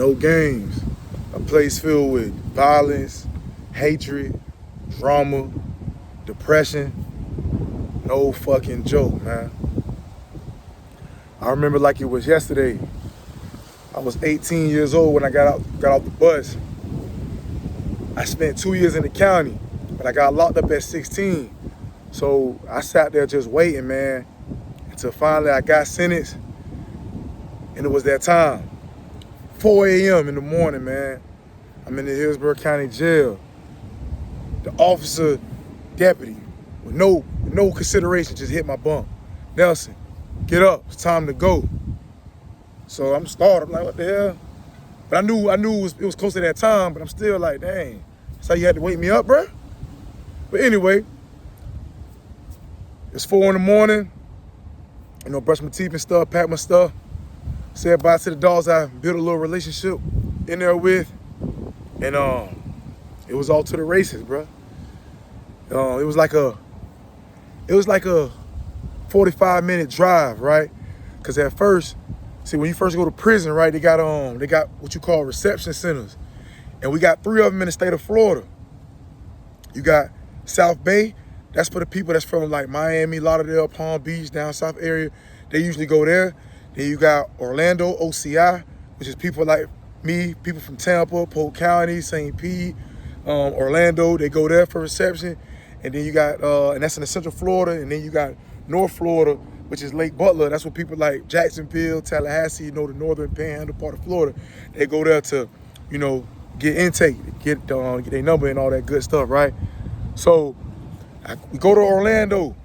No games. A place filled with violence, hatred, drama, depression. No fucking joke, man. I remember like it was yesterday. I was 18 years old when I got off the bus. I spent 2 years in the county, but I got locked up at 16. So I sat there just waiting, man, until finally I got sentenced, and it was that time. 4 a.m. in the morning, man. I'm in the Hillsborough County Jail. The officer, deputy, with no consideration, just hit my bump. Nelson, get up, it's time to go. So I'm startled, I'm like, what the hell? But I knew it was close to that time, but I'm still like, dang, that's how you had to wake me up, bruh? But anyway, it's 4 in the morning, brush my teeth and stuff, pack my stuff, said bye to the dogs I built a little relationship in there with, and it was all to the races, bruh. It was like a 45-minute drive, right? Because at first, see, when you first go to prison, right, they got what you call reception centers. And we got 3 of them in the state of Florida. You got South Bay, that's for the people that's from like Miami, Lauderdale, Palm Beach, down south area. They usually go there. Then you got Orlando, OCI, which is people like me, people from Tampa, Polk County, St. Pete, Orlando, they go there for reception. And then you got, and that's in the Central Florida, and then you got North Florida, which is Lake Butler. That's where people like Jacksonville, Tallahassee, the northern panhandle part of Florida, they go there to, get intake, get their number and all that good stuff, right? So we go to Orlando.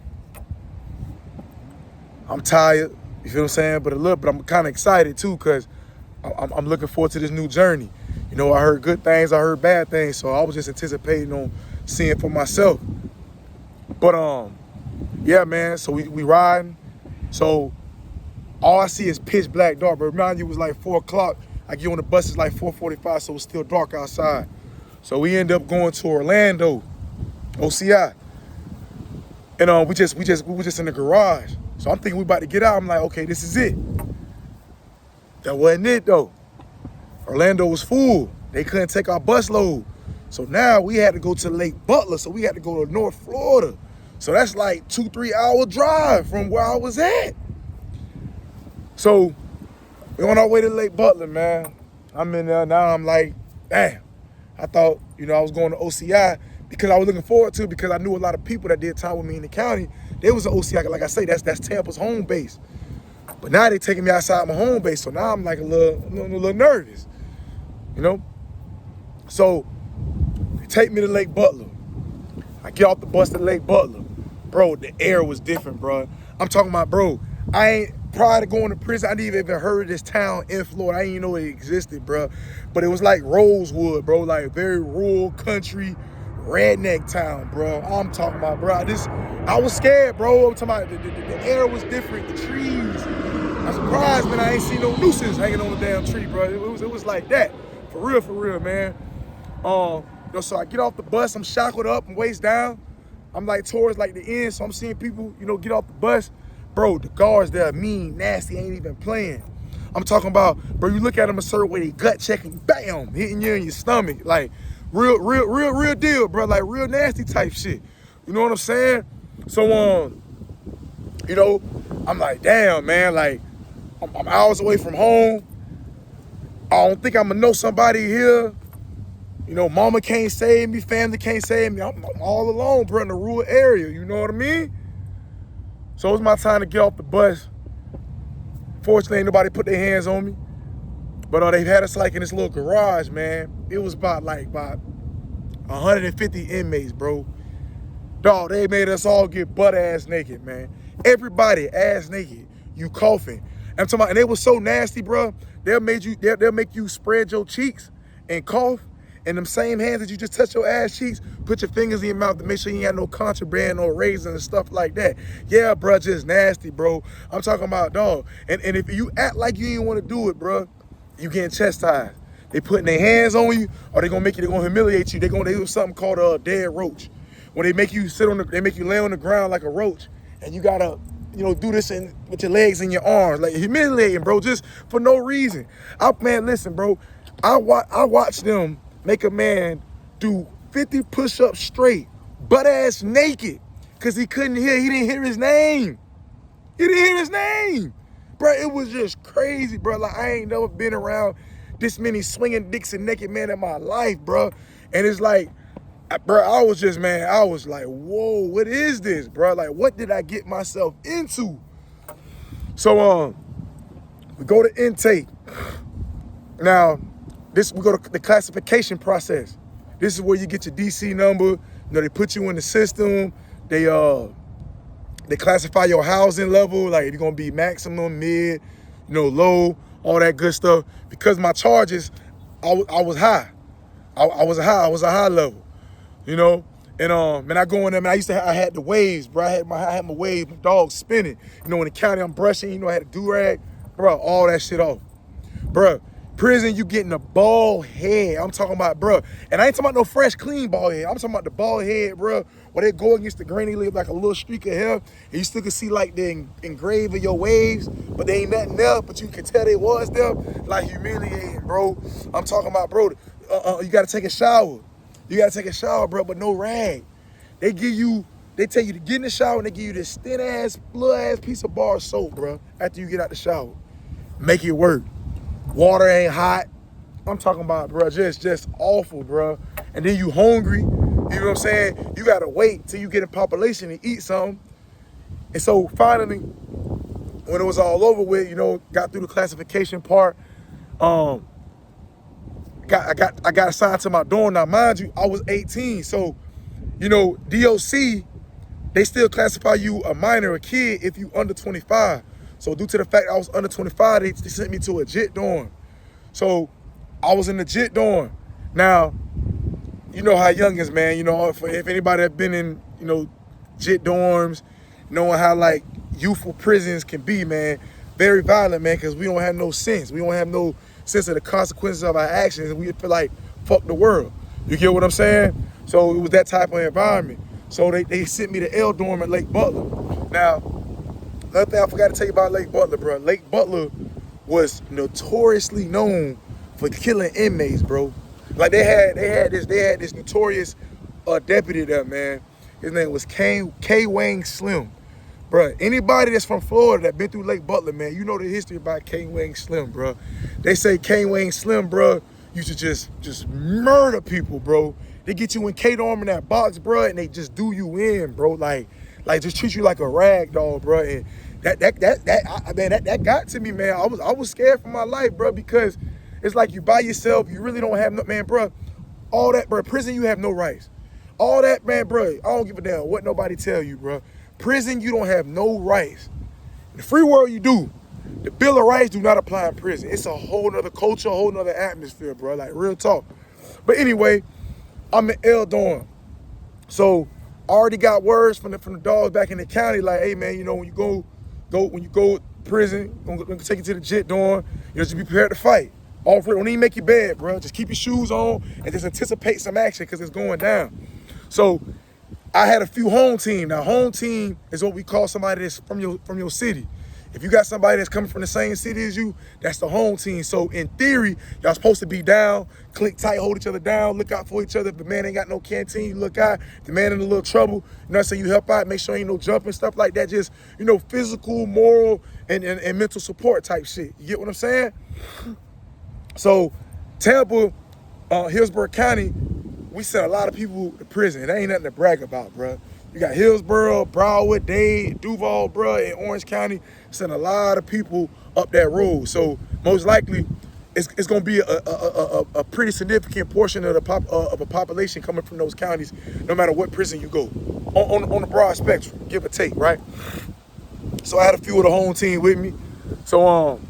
I'm tired, you feel what I'm saying? But I'm kind of excited too, because I'm looking forward to this new journey. I heard good things, I heard bad things, so I was just anticipating on seeing for myself. But yeah, man, so we riding. So all I see is pitch black dark. But remind you, it was like 4 o'clock. I get on the bus, it's like 4:45, so it's still dark outside. So we end up going to Orlando, OCI. And we were just in the garage. So I'm thinking we about to get out. I'm like, okay, this is it. That wasn't it though. Orlando was full. They couldn't take our bus load. So now we had to go to Lake Butler. So we had to go to North Florida. So that's like 2-3 hour drive from where I was at. So we're on our way to Lake Butler, man. I'm in there now. I'm like, damn. I thought, I was going to OCI because I was looking forward to it, because I knew a lot of people that did time with me in the county. They was at OCI. Like I say, that's Tampa's home base. But now they taking me outside my home base. So now I'm like a little nervous, So they take me to Lake Butler. I get off the bus to Lake Butler. Bro, the air was different, bro. I'm talking about, bro, prior to going to prison, I didn't even heard of this town in Florida. I didn't even know it existed, bro. But it was like Rosewood, bro, like very rural, country, redneck town, bro. I'm talking about, bro, I was scared, bro. I'm talking about the air was different, the trees. I'm surprised, man, I ain't seen no nooses hanging on the damn tree, bro. It was like that. For real, man. So I get off the bus, I'm shackled up and waist down. I'm like towards like the end, so I'm seeing people, get off the bus. Bro, the guards there mean, nasty, ain't even playing. I'm talking about, bro, you look at them a certain way, they gut checking you, bam, hitting you in your stomach. Like, real deal, bro, like real nasty type shit. You know what I'm saying? So, I'm like, damn, man, like, I'm hours away from home. I don't think I'm gonna know somebody here. Mama can't save me, family can't save me. I'm all alone, bro, in the rural area, you know what I mean? So it was my time to get off the bus. Fortunately, ain't nobody put their hands on me. But they had us like in this little garage, man. It was about 150 inmates, bro. Dog, they made us all get butt-ass naked, man. Everybody ass naked, you coughing. I'm talking about, and they was so nasty, bro. They'll make you spread your cheeks and cough. And them same hands that you just touch your ass cheeks, put your fingers in your mouth to make sure you ain't got no contraband or raisins and stuff like that. Yeah, bro, just nasty, bro. I'm talking about, dog. And if you act like you ain't want to do it, bro, you getting chastised. They putting their hands on you, or they gonna humiliate you. They do something called a dead roach. When they make you they make you lay on the ground like a roach, and you gotta, do this with your legs and your arms, like humiliating, bro, just for no reason. Man, listen, bro. I watched them make a man do 50 push-ups straight, butt-ass naked, because he didn't hear his name. He didn't hear his name. Bro, it was just crazy, bro. Like, I ain't never been around this many swinging dicks and naked men in my life, bro. And it's like, bro, I was like, whoa, what is this, bro? Like, what did I get myself into? So, we go to intake. Now, we go to the classification process. This is where you get your DC number. You know, they put you in the system. They classify your housing level, like you're gonna be maximum, mid, low, all that good stuff. Because my charges, I was high. I was a high level, And man, I go in there, man. I had the waves, bro. I had my waves, my dogs spinning. In the county I'm brushing, I had a do-rag, bro, all that shit off. Bro, prison, you getting a bald head. I'm talking about, bro. And I ain't talking about no fresh, clean bald head. I'm talking about the bald head, bro, where they go against the grain, they leave like a little streak of hair, and you still can see like the engrave of your waves, but they ain't nothing there, but you can tell they was there. Like, humiliating, bro. I'm talking about, bro, you gotta take a shower. You gotta take a shower, bro, but no rag. They tell you to get in the shower, and they give you this thin-ass, little-ass piece of bar soap, bro, after you get out the shower. Make it work. Water ain't hot. I'm talking about, bro, just awful, bro. And then you hungry. You know what I'm saying? You gotta wait till you get in population and eat something. And so finally, when it was all over with, got through the classification part, I got assigned to my dorm. Now, mind you, I was 18. So, DOC, they still classify you a minor, a kid, if you under 25. So due to the fact I was under 25, they sent me to a JIT dorm. So I was in the JIT dorm. Now, you know how youngins, man, if anybody have been in, JIT dorms, knowing how like youthful prisons can be, man, very violent, man, because we don't have no sense. We don't have no sense of the consequences of our actions, and we feel like, fuck the world. You get what I'm saying? So it was that type of environment. So they sent me to L dorm at Lake Butler. Now, another thing I forgot to tell you about Lake Butler, bro. Lake Butler was notoriously known for killing inmates, bro. Like they had this notorious deputy there, man. His name was K. Wang Slim. Bro, anybody that's from Florida that been through Lake Butler, man, you know the history about K. Wang Slim, bro. They say K. Wang Slim, bro, used to just murder people, bro. They get you in K-dorm in that box, bro, and they just do you in, bro. Like just treat you like a rag doll, bro. And that got to me, man. I was scared for my life, bro, because it's like you by yourself. You really don't have no, man, bro. All that, bro. Prison, you have no rights. All that, man, bro. I don't give a damn what nobody tell you, bro. Prison, you don't have no rights. In the free world, you do. The Bill of Rights do not apply in prison. It's a whole nother culture, a whole nother atmosphere, bro. Like, real talk. But anyway, I'm in L dorm. So I already got words from the dogs back in the county, like, hey, man, when you go to prison, I'm gonna take you to the JIT dorm, just be prepared to fight. All for it. Don't even make your bed, bro. Just keep your shoes on and just anticipate some action, because it's going down. So I had a few home team. Now, home team is what we call somebody that's from your city. If you got somebody that's coming from the same city as you, that's the home team. So in theory, y'all supposed to be down, click tight, hold each other down, look out for each other. If the man ain't got no canteen, you look out. If the man in a little trouble, you know what I'm saying, you help out, make sure ain't no jumping, stuff like that. Just, physical, moral, and mental support type shit. You get what I'm saying? So Tampa, Hillsborough County, we sent a lot of people to prison. It ain't nothing to brag about, bro. You got Hillsborough, Broward, Dade, Duval, bro, in Orange County, sent a lot of people up that road. So most likely, it's going to be a pretty significant portion of a population coming from those counties, no matter what prison you go, on the broad spectrum, give or take, right? So I had a few of the home team with me. So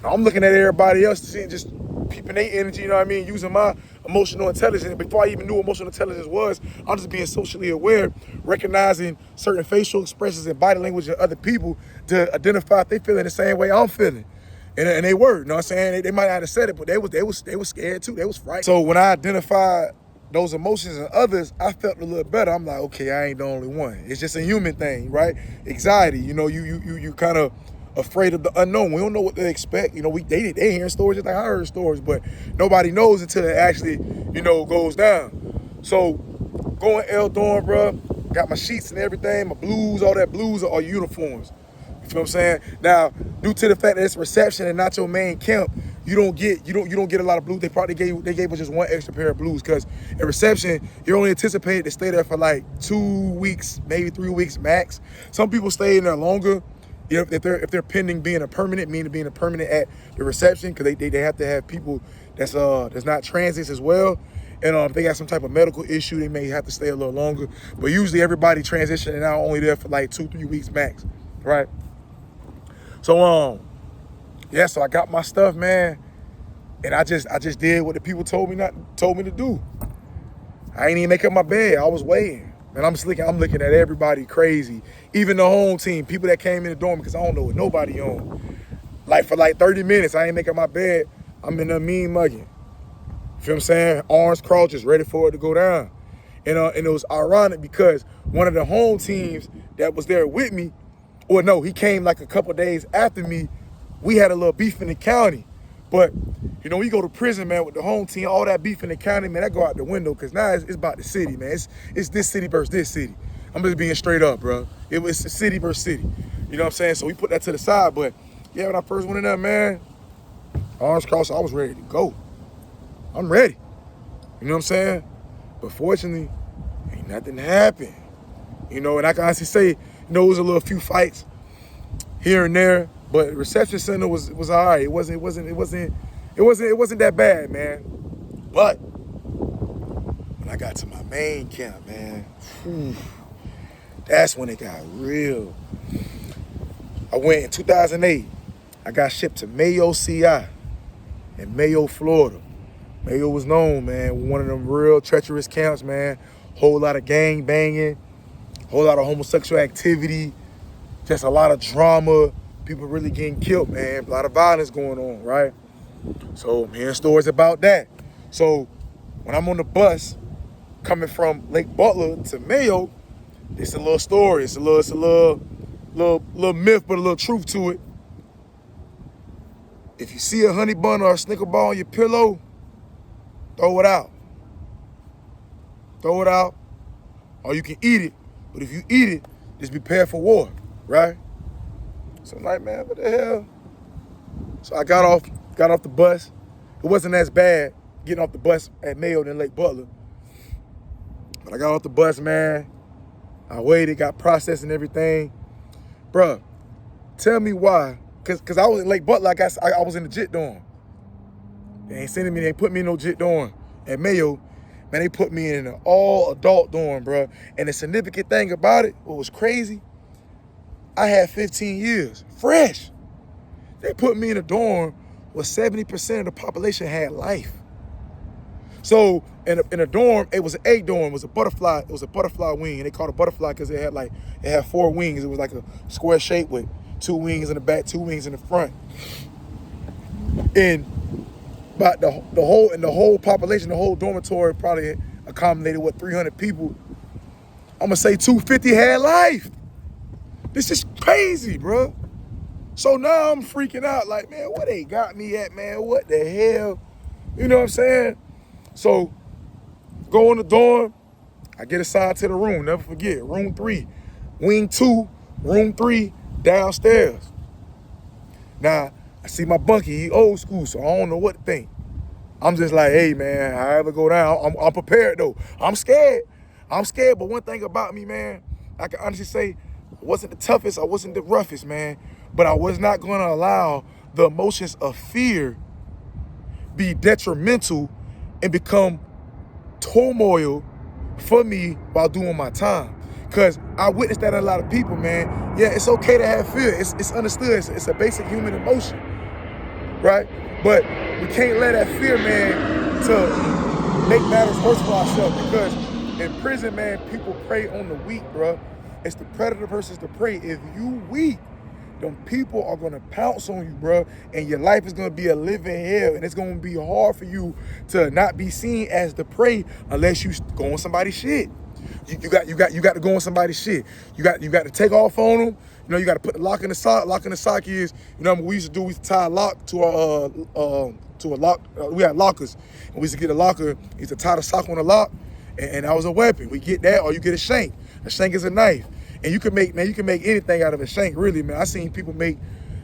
I'm looking at everybody else, seeing, just peeping their energy, you know what I mean, using my emotional intelligence. Before I even knew what emotional intelligence was, I'm just being socially aware, recognizing certain facial expressions and body language of other people to identify if they feeling the same way I'm feeling. And they were, you know what I'm saying? They might not have said it, but they was scared too. They was frightened. So when I identified those emotions in others, I felt a little better. I'm like, okay, I ain't the only one. It's just a human thing, right? Anxiety, you kind of afraid of the unknown. We don't know what to expect. You know, they hearing stories just like I heard stories, but nobody knows until it actually, you know, goes down. So going L dorm, bro, got my sheets and everything, my blues, all that blues are uniforms. You feel what I'm saying? Now, due to the fact that it's reception and not your main camp, you don't get a lot of blues. They gave us just one extra pair of blues because at reception, you're only anticipated to stay there for like 2 weeks, maybe 3 weeks max. Some people stay in there longer. You know, if they're pending being a permanent, meaning being a permanent at the reception, because they have to have people that's not transits as well. And if they got some type of medical issue, they may have to stay a little longer. But usually everybody transitioning out only there for like 2-3 weeks max, right? So yeah, so I got my stuff, man, and I just did what the people told me to do. I ain't even make up my bed. I was waiting. And I'm looking at everybody crazy. Even the home team, people that came in the dorm, because I don't know what nobody on. Like for like 30 minutes, I ain't make up my bed. I'm in a mean mugging. Feel what I'm saying? Arms crossed, just ready for it to go down. And it was ironic because one of the home teams that was there with me, or no, he came like a couple days after me. We had a little beef in the county. But, you know, we go to prison, man, with the home team, all that beef in the county, man, that go out the window because now it's about the city, man. It's this city versus this city. I'm just being straight up, bro. It was city versus city. You know what I'm saying? So we put that to the side. But, yeah, when I first went in there, man, arms crossed, I was ready to go. I'm ready. You know what I'm saying? But fortunately, ain't nothing happened. You know, and I can honestly say, you know, it was a little few fights here and there, but the reception center was all right. It wasn't that bad, man. But when I got to my main camp, man, that's when it got real. I went in 2008. I got shipped to Mayo CI in Mayo, Florida. Mayo was known, man, one of them real treacherous camps, man. Whole lot of gang banging, whole lot of homosexual activity, just a lot of drama, people really getting killed, man. A lot of violence going on, right? So I'm hearing stories about that. So when I'm on the bus coming from Lake Butler to Mayo, it's a little story. It's a little myth, but a little truth to it. If you see a honey bun or a Snicker bar on your pillow, throw it out. Throw it out, or you can eat it. But if you eat it, just be prepared for war, right? So I'm like, man, what the hell? So I got off the bus. It wasn't as bad getting off the bus at Mayo than Lake Butler. But I got off the bus, man. I waited, got processed and everything. Bruh, tell me why. Cause I was in Lake Butler, I was in the JIT dorm. They ain't sending me, they ain't put me in no JIT dorm. At Mayo, man, they put me in an all-adult dorm, bruh. And the significant thing about it, what was crazy, I had 15 years, fresh. They put me in a dorm where 70% of the population had life. So in a dorm, it was an A dorm, it was a butterfly wing. And they called it butterfly because it had 4 wings. It was like a square shape with 2 wings in the back, 2 wings in the front. And but the whole population, the whole dormitory probably accommodated 300 people. I'm gonna say 250 had life. This is crazy, bro. So now I'm freaking out, like, man, where they got me at, man? What the hell? You know what I'm saying? So go in the dorm, I get assigned to the room, never forget, room 3, wing 2, room 3, downstairs. Now, I see my bunkie, he old school, so I don't know what to think. I'm just like, hey, man, however go down, I'm prepared, though. I'm scared, but one thing about me, man, I can honestly say, I wasn't the toughest, I wasn't the roughest, man, but I was not going to allow the emotions of fear be detrimental and become turmoil for me while doing my time. Because I witnessed that in a lot of people, man. Yeah, it's okay to have fear. It's understood. It's a basic human emotion, right? But we can't let that fear, man, to make matters worse for ourselves. Because in prison, man, people prey on the weak, bro. It's the predator versus the prey. If you weak, them people are gonna pounce on you, bro, and your life is gonna be a living hell, and it's gonna be hard for you to not be seen as the prey unless you go on somebody's shit. You got to go on somebody's shit. You got to take off on them. You know, you got to put the lock in the sock. Lock in the sock is, you know what we used to do? We used to tie a lock to a lock. We had lockers, and we used to get a locker. We used to tie the sock on the lock, and that was a weapon. We get that, or you get a shank. A shank is a knife, and you can make anything out of a shank. Really, man. I seen people make,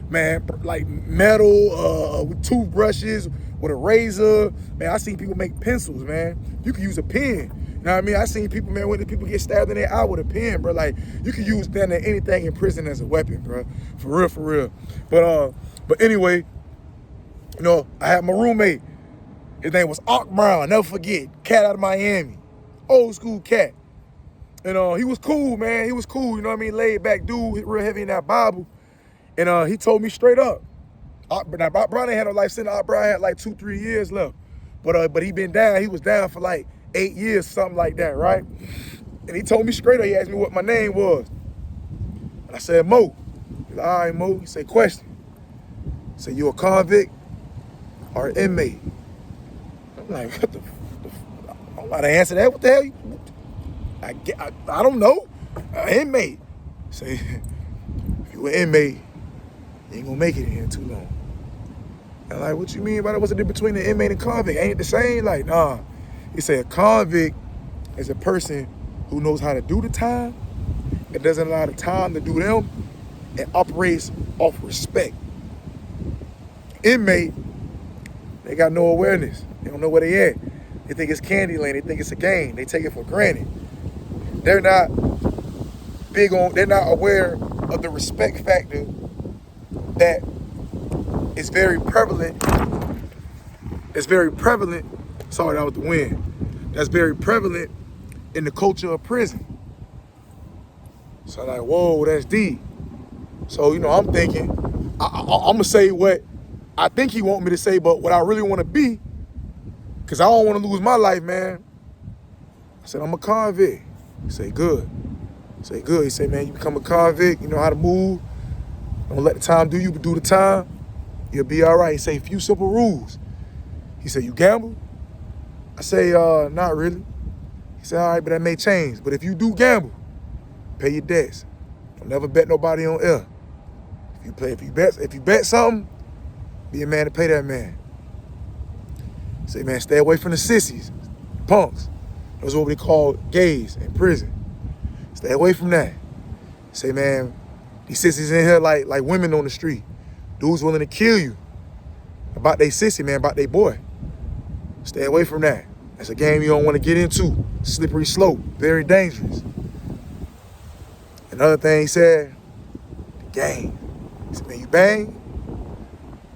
man, like metal with toothbrushes, with a razor. Man, I seen people make pencils, man. You can use a pen. You know what I mean? I seen people, man, when people get stabbed in their eye with a pen, bro. Like, you can use damn near anything in prison as a weapon, bro. For real, for real. But anyway, you know, I had my roommate. His name was Ock Brown. I'll never forget. Cat out of Miami. Old school cat. And he was cool, man. He was cool, you know what I mean? Laid back dude, real heavy in that Bible. And he told me straight up. Ock Brown ain't had no life sentence. Ock Brown had like 2-3 years left. But he been down. He was down for like 8 years, something like that, right? And he told me straight up. He asked me what my name was. And I said, Mo. He's like, all right, Mo. He said, question. He said, you a convict or an inmate? I'm like, what the I don't know how to answer that. What the hell? I don't know. Inmate. Say, if you an inmate, you ain't gonna make it in here too long. And I'm like, what you mean by that? What's the difference between an inmate and convict? Ain't it the same? Like, nah. He said a convict is a person who knows how to do the time, and doesn't allow the time to do them, and operates off respect. Inmate, they got no awareness. They don't know where they at. They think it's Candyland. They think it's a game. They take it for granted. They're not they're not aware of the respect factor that is very prevalent. It's very prevalent. Sorry, that was the wind. That's very prevalent in the culture of prison. So I'm like, whoa, that's deep. So, you know, I'm thinking, I'm going to say what I think he want me to say, but what I really want to be, because I don't want to lose my life, man. I said, I'm a convict. He said, good. I said, good. He said, man, you become a convict, you know how to move. Don't let the time do you, but do the time. You'll be all right. He said, a few simple rules. He said, you gamble? I say, not really. He said, all right, but that may change. But if you do gamble, pay your debts. Don't never bet nobody on air. If you bet something, be a man to pay that man. Say, man, stay away from the sissies, punks. Those are what we call gays in prison. Stay away from that. Say, man, these sissies in here like women on the street. Dudes willing to kill you about they sissy, man, about they boy. Stay away from that. That's a game you don't want to get into. Slippery slope, very dangerous. Another thing he said, the game. He said, man, you bang?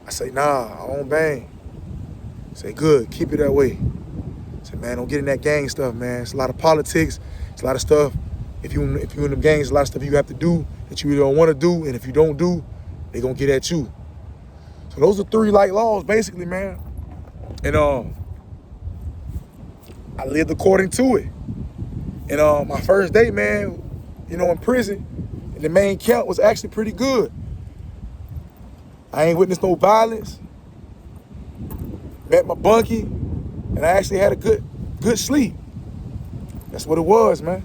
I say, nah, I don't bang. He say, good, keep it that way. I say, man, don't get in that gang stuff, man. It's a lot of politics. It's a lot of stuff. If you in them gangs, a lot of stuff you have to do that you really don't want to do. And if you don't do, they gonna get at you. So those are 3 like laws, basically, man. And I lived according to it. And my first day, man, you know, in prison, and the main camp was actually pretty good. I ain't witnessed no violence. Met my bunkie, and I actually had a good sleep. That's what it was, man.